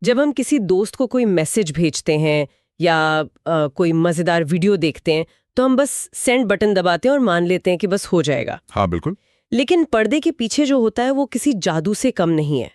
जब हम किसी दोस्त को कोई मैसेज भेजते हैं या कोई मजेदार वीडियो देखते हैं तो हम बस सेंड बटन दबाते हैं और मान लेते हैं कि बस हो जाएगा। हाँ बिल्कुल। लेकिन पर्दे के पीछे जो होता है वो किसी जादू से कम नहीं है।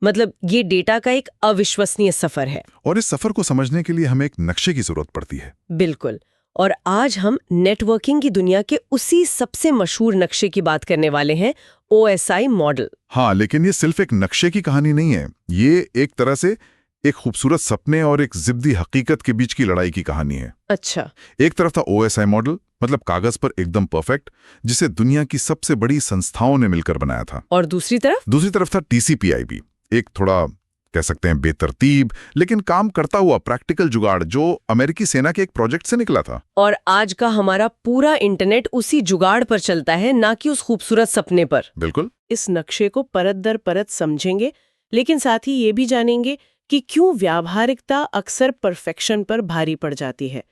मतलब ये डेटा का एक अविश्वसनीय सफर है। और इस सफर को समझने के लिए हमें एक नक्शे की जरूरत पड़ती है। बिल्कुल। और आज हम नेटवर्किंग की दुनिया के उसी सबसे मशहूर नक्शे की बात करने वाले हैं, OSI मॉडल। हाँ, लेकिन ये सिर्फ एक नक्शे की कहानी नहीं है। ये एक तरह से एक खूबसूरत सपने और एक जिद्दी हकीकत के बीच की लड़ाई की कहानी है। अच्छा। एक तरफ था OSI मॉडल, मतलब कागज पर एकदम परफेक्ट, जिसे दुनिया की सबसे बड़ी संस्थाओं ने मिलकर बनाया था। और दूसरी तरफ था TCP/IP, एक थोड़ा कह सकते हैं बेतरतीब लेकिन काम करता हुआ प्रैक्टिकल जुगाड़ जो अमेरिकी सेना के एक प्रोजेक्ट से निकला था। और आज का हमारा पूरा इंटरनेट उसी जुगाड़ पर चलता है, ना कि उस खूबसूरत सपने पर। बिल्कुल। इस नक्शे को परत दर परत समझेंगे, लेकिन साथ ही ये भी जानेंगे कि क्यों व्यावहारिकता अक्सर परफेक्शन पर भारी पड़ जाती है।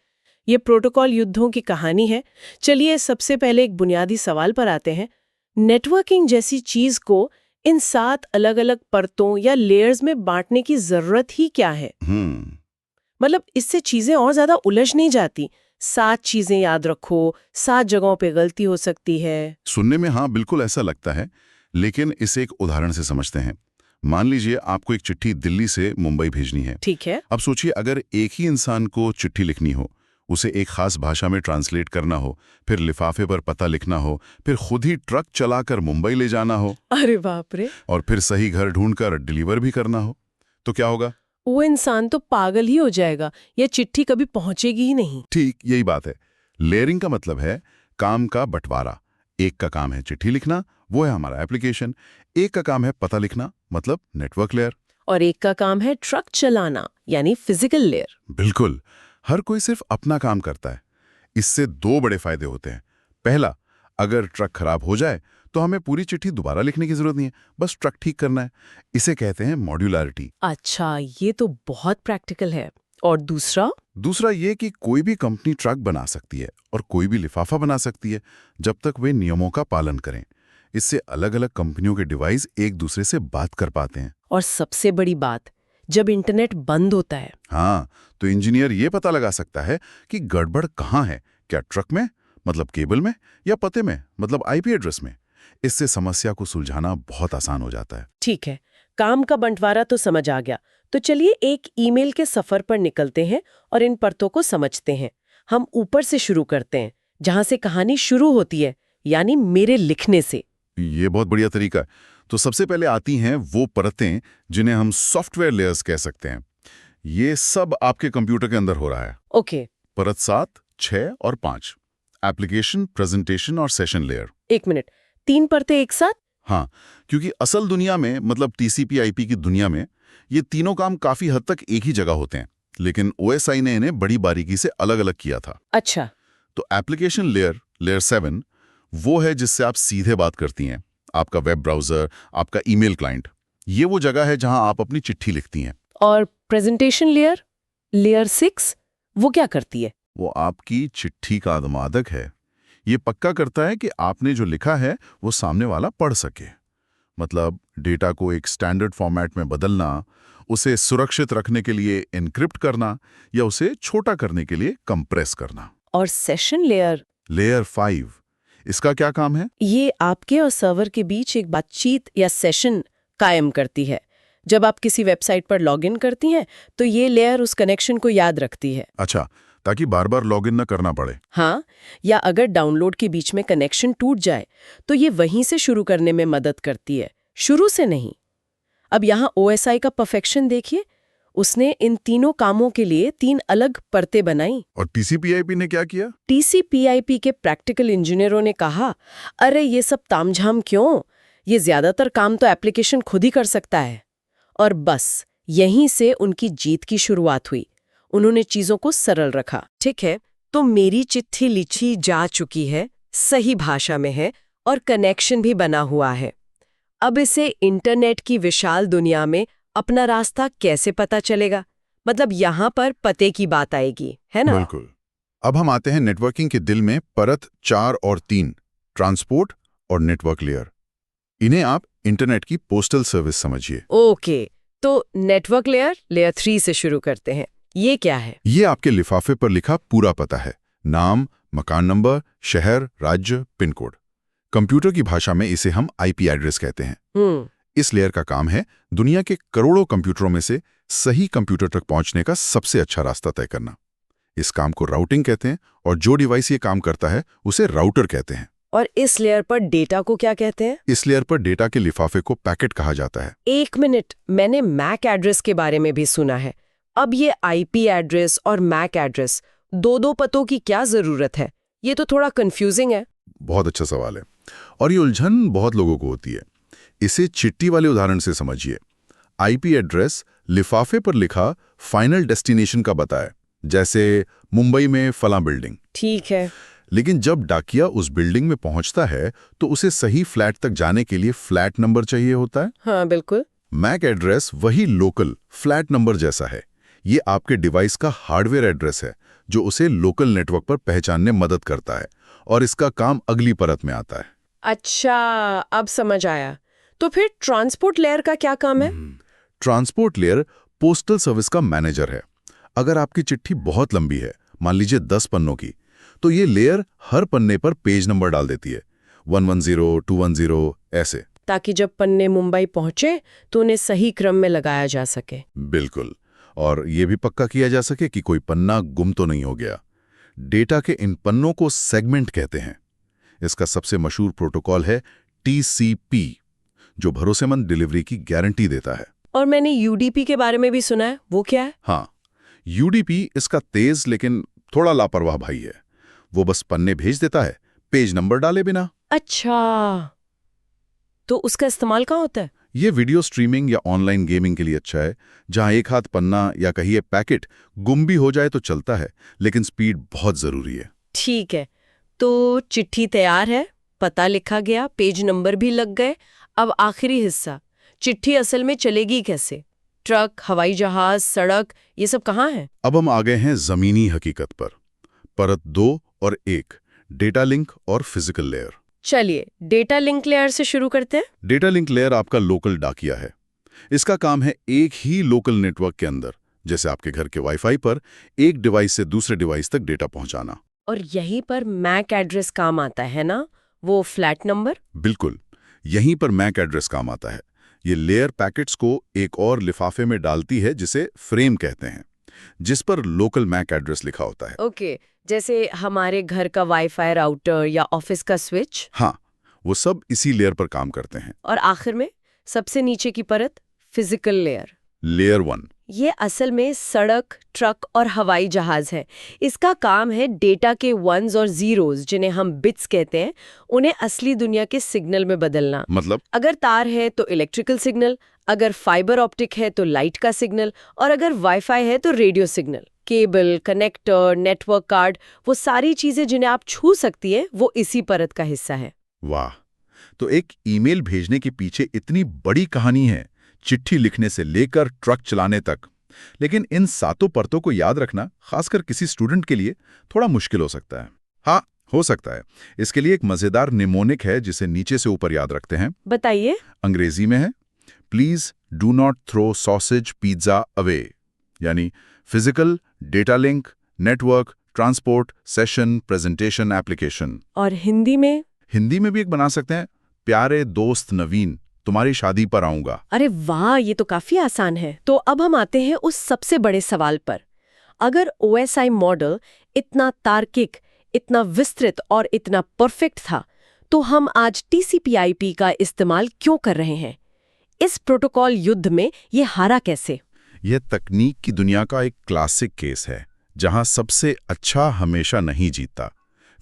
ये प्रोटोकॉल युद्धों की कहानी है। चलिए सबसे पहले एक बुनियादी सवाल पर आते हैं। नेटवर्किंग जैसी चीज को इन 7 अलग अलग परतों या लेयर्स में बांटने की जरूरत ही क्या है? मतलब इससे चीजें और ज्यादा उलझ नहीं जाती? 7 चीजें याद रखो, 7 जगहों पे गलती हो सकती है। सुनने में हाँ बिल्कुल ऐसा लगता है, लेकिन इसे एक उदाहरण से समझते हैं। मान लीजिए आपको एक चिट्ठी दिल्ली से मुंबई भेजनी है। ठीक है। अब सोचिए अगर एक ही इंसान को चिट्ठी लिखनी हो, उसे एक खास भाषा में ट्रांसलेट करना हो, फिर लिफाफे पर पता लिखना हो, फिर खुद ही ट्रक चलाकर मुंबई ले जाना हो, अरे बाप रे, और फिर सही घर ढूंढकर डिलीवर भी करना हो, तो क्या होगा? वो इंसान तो पागल ही हो जाएगा। ये चिट्ठी कभी पहुंचेगी ही नहीं। ठीक यही बात है। लेयरिंग का मतलब है काम का बंटवारा। एक का काम है चिट्ठी लिखना, वो है हमारा एप्लीकेशन। एक का काम है पता लिखना, मतलब नेटवर्क लेयर। और एक का काम है ट्रक चलाना, यानी फिजिकल लेयर। बिल्कुल। हर कोई सिर्फ अपना काम करता है। इससे 2 बड़े फायदे होते हैं। पहला, अगर ट्रक खराब हो जाए तो हमें पूरी चिट्ठी दोबारा लिखने की जरूरत नहीं है, बस ट्रक ठीक करना है। इसे कहते हैं मॉड्यूलैरिटी। अच्छा, ये तो बहुत प्रैक्टिकल है। और दूसरा ये कि कोई भी कंपनी ट्रक बना सकती है और कोई भी लिफाफा बना सकती है, जब तक वे नियमों का पालन करें। इससे अलग अलग कंपनियों के डिवाइस एक दूसरे से बात कर पाते हैं। और सबसे बड़ी बात, जब इंटरनेट बंद होता है, हाँ, तो इंजीनियर ये पता लगा सकता है कि गड़बड़ कहाँ है, क्या ट्रक में, मतलब केबल में, या पते में, मतलब IP एड्रेस में। इससे समस्या को सुलझाना बहुत आसान हो जाता है। ठीक है, काम का बंटवारा तो समझ आ गया। तो चलिए एक ईमेल के सफर पर निकलते हैं और इन परतों को समझते हैं। हम ऊपर से शुरू करते हैं, जहां से कहानी शुरू होती है, यानी मेरे लिखने से। ये बहुत बढ़िया तरीका है। तो सबसे पहले आती हैं वो परतें जिन्हें हम सॉफ्टवेयर लेयर्स कह सकते हैं। ये सब आपके कंप्यूटर के अंदर हो रहा है। ओके। परत 7, 6 और 5, एप्लीकेशन, प्रेजेंटेशन और सेशन लेयर। 1 मिनट, 3 परतें एक साथ? हाँ, क्योंकि असल दुनिया में, मतलब TCP/IP की दुनिया में, ये तीनों काम काफी हद तक एक ही जगह होते हैं, लेकिन OSI ने इन्हें बड़ी बारीकी से अलग अलग किया था। अच्छा। तो एप्लीकेशन लेयर, लेयर 7, वो है जिससे आप सीधे बात करती हैं। आपका वेब ब्राउजर, आपका ईमेल क्लाइंट, ये वो जगह है जहां आप अपनी चिट्ठी लिखती हैं। और प्रेजेंटेशन लेयर, लेयर 6, वो क्या करती है? वो आपकी चिट्ठी का अनुवादक है। ये पक्का करता है कि आपने जो लिखा है वो सामने वाला पढ़ सके। मतलब डेटा को एक स्टैंडर्ड फॉर्मेट में बदलना, उसे सुरक्षित रखने के लिए एन्क्रिप्ट करना, या उसे छोटा करने के लिए कंप्रेस करना। और सेशन लेयर, लेयर 5, इसका क्या काम है? ये आपके और सर्वर के बीच एक बातचीत या सेशन कायम करती है। जब आप किसी वेबसाइट पर लॉगिन करती हैं, तो ये लेयर उस कनेक्शन को याद रखती है। अच्छा, ताकि बार बार लॉगिन न करना पड़े। हाँ, या अगर डाउनलोड के बीच में कनेक्शन टूट जाए, तो ये वहीं से शुरू करने में मदद करती है, शुरू से नहीं। अब यहाँ OSI का परफेक्शन देखिए। उसने इन तीनों कामों के लिए 3 अलग परतें बनाई। और TCP/IP ने क्या किया? TCP/IP के प्रैक्टिकल इंजीनियरों ने कहा, अरे ये सब तामझाम क्यों, ये ज्यादातर काम तो एप्लीकेशन खुद ही कर सकता है। और बस यहीं से उनकी जीत की शुरुआत हुई। उन्होंने चीजों को सरल रखा। ठीक है, तो मेरी चिट्ठी लिखी जा चुकी है, सही भाषा में है और कनेक्शन भी बना हुआ है। अब इसे इंटरनेट की विशाल दुनिया में अपना रास्ता कैसे पता चलेगा? मतलब यहाँ पर पते की बात आएगी, है ना? बिल्कुल। अब हम आते हैं नेटवर्किंग के दिल में, परत 4 और 3, ट्रांसपोर्ट और नेटवर्क लेयर। इन्हें आप इंटरनेट की पोस्टल सर्विस समझिए। ओके, तो नेटवर्क लेयर 3 से शुरू करते हैं। ये क्या है? ये आपके लिफाफे पर लिखा पूरा पता है, नाम, मकान नंबर, शहर, राज्य, पिन कोड। कंप्यूटर की भाषा में इसे हम आईपी एड्रेस कहते हैं। इस लेयर का काम है दुनिया के करोड़ों कंप्यूटरों में से सही कंप्यूटर तक पहुंचने का सबसे अच्छा रास्ता तय करना। इस काम को राउटिंग कहते हैं और जो डिवाइस ये काम करता है उसे राउटर कहते हैं। और इस लेयर पर डेटा को क्या कहते हैं? इस लेयर पर डेटा के लिफाफे को पैकेट कहा जाता है। एक मिनट, मैंने मैक एड्रेस के बारे में भी सुना है। अब ये आईपी एड्रेस और मैक एड्रेस, दो पतों की क्या जरूरत है? ये तो थोड़ा कंफ्यूजिंग है। बहुत अच्छा सवाल है और ये उलझन बहुत लोगों को होती है। इसे चिट्ठी वाले उदाहरण से समझिए। आईपी एड्रेस लिफाफे पर लिखा फाइनल डेस्टिनेशन का बताए, जैसे मुंबई में फलां बिल्डिंग। ठीक है। लेकिन जब डाकिया उस बिल्डिंग में पहुंचता है तो उसे सही फ्लैट तक जाने के लिए फ्लैट नंबर चाहिए होता है। हाँ बिल्कुल। मैक एड्रेस वही लोकल फ्लैट नंबर जैसा है। ये आपके डिवाइस का हार्डवेयर एड्रेस है जो उसे लोकल नेटवर्क पर पहचानने मदद करता है और इसका काम अगली परत में आता है। अच्छा, अब समझ आया। तो फिर ट्रांसपोर्ट लेयर का क्या काम है? ट्रांसपोर्ट लेयर पोस्टल सर्विस का मैनेजर है। अगर आपकी चिट्ठी बहुत लंबी है, मान लीजिए 10 पन्नों की, तो ये लेयर हर पन्ने पर पेज नंबर डाल देती है, 110, 210 ऐसे, ताकि जब पन्ने मुंबई पहुंचे तो उन्हें सही क्रम में लगाया जा सके। बिल्कुल। और ये भी पक्का किया जा सके कि कोई पन्ना गुम तो नहीं हो गया। डेटा के इन पन्नों को सेगमेंट कहते हैं। इसका सबसे मशहूर प्रोटोकॉल है TCP, जो भरोसेमंद डिलीवरी की गारंटी देता है। और मैंने UDP के बारे में भी सुना है, वो क्या है? हाँ, UDP इसका तेज लेकिन थोड़ा लापरवाह भाई है। वो बस पन्ने भेज देता है, पेज नंबर डाले बिना। अच्छा, तो उसका इस्तेमाल कहाँ होता है? ये वीडियो स्ट्रीमिंग या ऑनलाइन गेमिंग के लिए अच्छा है, जहां एक हाथ पन्ना या कहिए पैकेट गुम भी हो जाए तो चलता है, लेकिन स्पीड बहुत जरूरी है। ठीक है, तो चिट्ठी तैयार है, पता लिखा गया, पेज नंबर भी लग गए। अब आखिरी हिस्सा, चिट्ठी असल में चलेगी कैसे? ट्रक, हवाई जहाज, सड़क, ये सब कहाँ है? अब हम आ गए हैं जमीनी हकीकत पर। परत 2 और 1, डेटा लिंक और फिजिकल लेयर। चलिए डेटा लिंक लेयर से शुरू करते हैं। डेटा लिंक लेयर आपका लोकल डाकिया है। इसका काम है एक ही लोकल नेटवर्क के अंदर, जैसे आपके घर के वाईफाई पर, एक डिवाइस से दूसरे डिवाइस तक डेटा पहुंचाना। और यहीं पर मैक एड्रेस काम आता है ना, वो फ्लैट नंबर? बिल्कुल, यहीं पर मैक एड्रेस काम आता है। ये लेयर पैकेट्स को एक और लिफाफे में डालती है जिसे फ्रेम कहते हैं, जिस पर लोकल मैक एड्रेस लिखा होता है। ओके, जैसे हमारे घर का वाईफाई राउटर या ऑफिस का स्विच। हाँ, वो सब इसी लेयर पर काम करते हैं। और आखिर में सबसे नीचे की परत, फिजिकल लेयर। लेयर 1, ये असल में सड़क, ट्रक और हवाई जहाज है। इसका काम है डेटा के वंस और जीरोस, जिन्हें हम बिट्स कहते हैं, उन्हें असली दुनिया के सिग्नल में बदलना। मतलब अगर तार है तो इलेक्ट्रिकल सिग्नल, अगर फाइबर ऑप्टिक है तो लाइट का सिग्नल, और अगर वाईफाई है तो radio signal. Cable, connector, network card, वो सारी चीजें जिन्हें आप छू सकती है, वो इसी परत का हिस्सा है। वाह, तो एक ईमेल भेजने के पीछे इतनी बड़ी कहानी है, चिट्ठी लिखने से लेकर ट्रक चलाने तक। लेकिन इन सातों परतों को याद रखना, खासकर किसी स्टूडेंट के लिए, थोड़ा मुश्किल हो सकता है। हाँ, हो सकता है। इसके लिए एक मजेदार निमोनिक है जिसे नीचे से ऊपर याद रखते हैं। बताइए। अंग्रेजी में है, please do not throw sausage pizza away, यानी physical, data link, network, transport, session, presentation, application. और हिंदी में? हिंदी में भी एक बना सकते हैं, प्यारे दोस्त नवीन, तुम्हारी शादी पर आऊंगा। अरे वाह, ये तो काफी आसान है। तो अब हम आते हैं उस सबसे बड़े सवाल पर। अगर OSI मॉडल इतना तार्किक, इतना विस्तृत और इतना परफेक्ट था, तो हम आज TCP/IP का इस्तेमाल क्यों कर रहे हैं? इस प्रोटोकॉल युद्ध में ये हारा कैसे? यह तकनीक की दुनिया का एक क्लासिक केस है, जहां सबसे अच्छा हमेशा नहीं जीतता।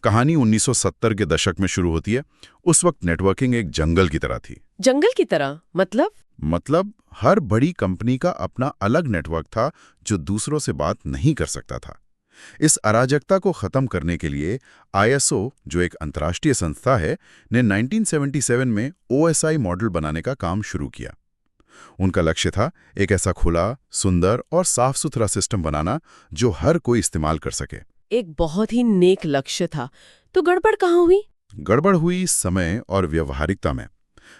कहानी 1970 के दशक में शुरू होती है। उस वक्त नेटवर्किंग एक जंगल की तरह थी। जंगल की तरह मतलब हर बड़ी कंपनी का अपना अलग नेटवर्क था जो दूसरों से बात नहीं कर सकता था। इस अराजकता को खत्म करने के लिए ISO, जो एक अंतर्राष्ट्रीय संस्था है, ने 1977 में OSI मॉडल बनाने का काम शुरू किया। उनका लक्ष्य था एक ऐसा खुला, सुंदर और साफ सुथरा सिस्टम बनाना जो हर कोई इस्तेमाल कर सके। एक बहुत ही नेक लक्ष्य था। तो गड़बड़ कहाँ हुई? गड़बड़ हुई समय और व्यवहारिकता में।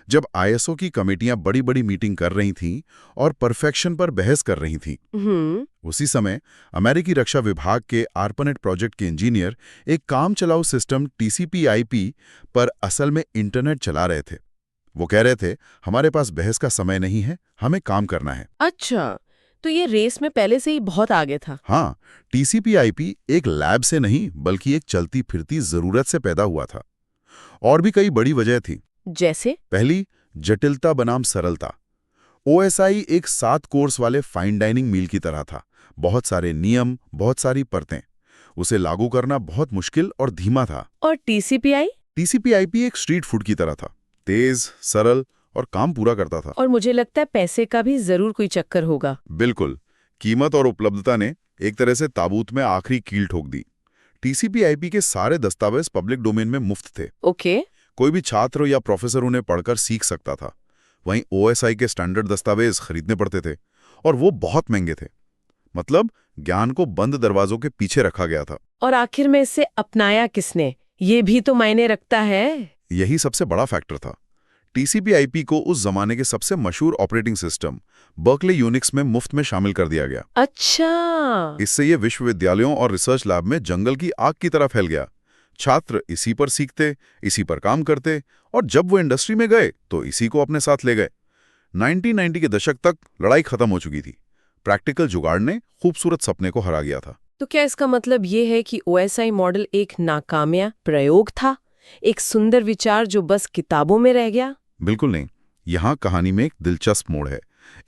जब आईएसओ की कमेटियां बड़ी-बड़ी मीटिंग कर रही थीं और परफेक्शन पर बहस कर रही थीं, उसी समय अमेरिकी रक्षा विभाग के आर्पानेट प्रोजेक्ट के इंजीनियर एक काम चलाऊ सिस्टम टीसीपी/आईपी पर असल में इंटरनेट चला रहे थे। वो कह रहे थे, हमारे पास बहस का समय नहीं है, हमें काम करना है। अच्छा, तो ये रेस में पहले से ही बहुत आगे था। हाँ, टीसीपी/आईपी एक लैब से नहीं बल्कि एक चलती फिरती जरूरत से पैदा हुआ था। और भी कई बड़ी वजह थी। जैसे? पहली, जटिलता बनाम सरलता। ओएसआई एक 7 कोर्स वाले फाइन डाइनिंग मील की तरह था। बहुत सारे नियम, बहुत सारी परतें। उसे लागू करना बहुत मुश्किल और धीमा था। और टीसीपीआई? टीसीपी/आईपी एक स्ट्रीट फूड की तरह था। तेज, सरल और काम पूरा करता था। और मुझे लगता है पैसे का भी जरूर कोई चक्कर होगा। बिल्कुल। कीमत और उपलब्धता ने एक तरह से ताबूत में आखिरी कील ठोक दी। टीसीपी/आईपी के सारे दस्तावेज पब्लिक डोमेन में मुफ्त थे। ओके। कोई भी छात्र या प्रोफेसर उन्हें पढ़कर सीख सकता था। वहीं ओएसआई के स्टैंडर्ड दस्तावेज खरीदने पड़ते थे और वो बहुत महंगे थे। मतलब ज्ञान को बंद दरवाजों के पीछे रखा गया था। और आखिर में इसे अपनाया किसने? ये भी तो मायने रखता है। यही सबसे बड़ा फैक्टर था। टीसीपी/आईपी को उस जमाने के सबसे मशहूर ऑपरेटिंग सिस्टम बर्कले यूनिक्स में मुफ्त में शामिल कर दिया गया। अच्छा। इससे ये विश्वविद्यालयों और रिसर्च लैब में जंगल की आग की तरह फैल गया। छात्र इसी पर सीखते, इसी पर काम करते और जब वो इंडस्ट्री में गए तो इसी को अपने साथ ले गए। 1990 के दशक तक लड़ाई खत्म हो चुकी थी। प्रैक्टिकल जुगाड़ ने खूबसूरत सपने को हरा गया था। तो क्या इसका मतलब ये है कि ओएसआई मॉडल एक नाकामयाब प्रयोग था, एक सुंदर विचार जो बस किताबों में रह गया? बिल्कुल नहीं। यहाँ कहानी में एक दिलचस्प मोड़ है।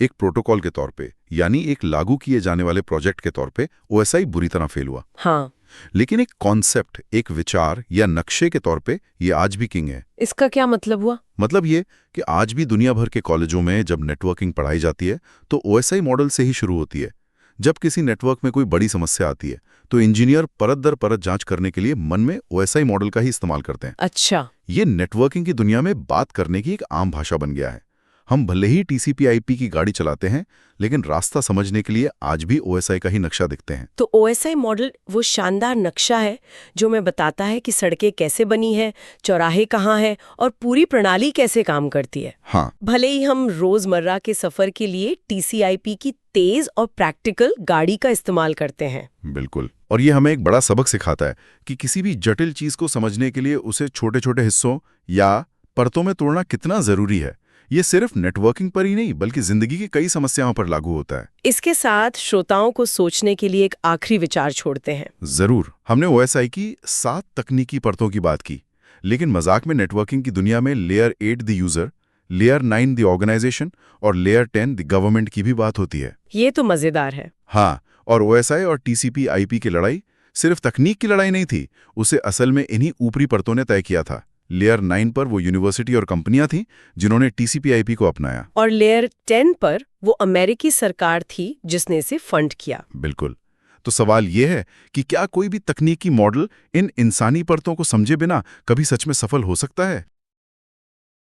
एक प्रोटोकॉल के तौर पे, यानी एक लागू किए जाने वाले प्रोजेक्ट के तौर पे ओएसआई बुरी तरह फेल हुआ। हाँ। लेकिन एक कॉन्सेप्ट, एक विचार या नक्शे के तौर पे ये आज भी किंग है। इसका क्या मतलब हुआ? मतलब ये कि आज भी दुनिया भर के कॉलेजों में जब नेटवर्किंग पढ़ाई जाती है तो ओएसआई मॉडल से ही शुरू होती है। जब किसी नेटवर्क में कोई बड़ी समस्या आती है तो इंजीनियर परत दर परत जांच करने के लिए मन में ओएसआई मॉडल का ही इस्तेमाल करते हैं। अच्छा। ये नेटवर्किंग की दुनिया में बात करने की एक आम भाषा बन गया है। हम भले ही टीसीपी/आईपी की गाड़ी चलाते हैं, लेकिन रास्ता समझने के लिए आज भी ओएसआई का ही नक्शा दिखते हैं। तो ओएसआई मॉडल वो शानदार नक्शा है जो हमें बताता है कि सड़कें कैसे बनी है, चौराहे कहाँ हैं और पूरी प्रणाली कैसे काम करती है। हाँ, भले ही हम रोजमर्रा के सफर के लिए टीसीआईपी की तेज और प्रैक्टिकल गाड़ी का इस्तेमाल करते हैं। बिल्कुल। और ये हमें एक बड़ा सबक सिखाता है कि किसी भी जटिल चीज को समझने के लिए उसे छोटे छोटे हिस्सों या परतों में तोड़ना कितना जरूरी है। ये सिर्फ नेटवर्किंग पर ही नहीं बल्कि जिंदगी की कई समस्याओं पर लागू होता है। इसके साथ श्रोताओं को सोचने के लिए एक आखिरी विचार छोड़ते हैं। जरूर। हमने ओएसआई की 7 तकनीकी परतों की बात की, लेकिन मजाक में नेटवर्किंग की दुनिया में layer 8 the user, layer 9 the organisation और लेयर 10 द गवर्नमेंट की भी बात होती है। ये तो मजेदार है। हाँ, और ओएसआई और टीसीपी/आईपी की लड़ाई सिर्फ तकनीक की लड़ाई नहीं थी, उसे असल में इन्हीं ऊपरी परतों ने तय किया था। लेयर 9 पर वो यूनिवर्सिटी और कंपनियां थीं जिन्होंने टीसीपी/आईपी को अपनाया। और लेयर 10 पर वो अमेरिकी सरकार थी जिसने इसे फंड किया। बिल्कुल। तो सवाल ये है कि क्या कोई भी तकनीकी मॉडल इन इंसानी परतों को समझे बिना कभी सच में सफल हो सकता है?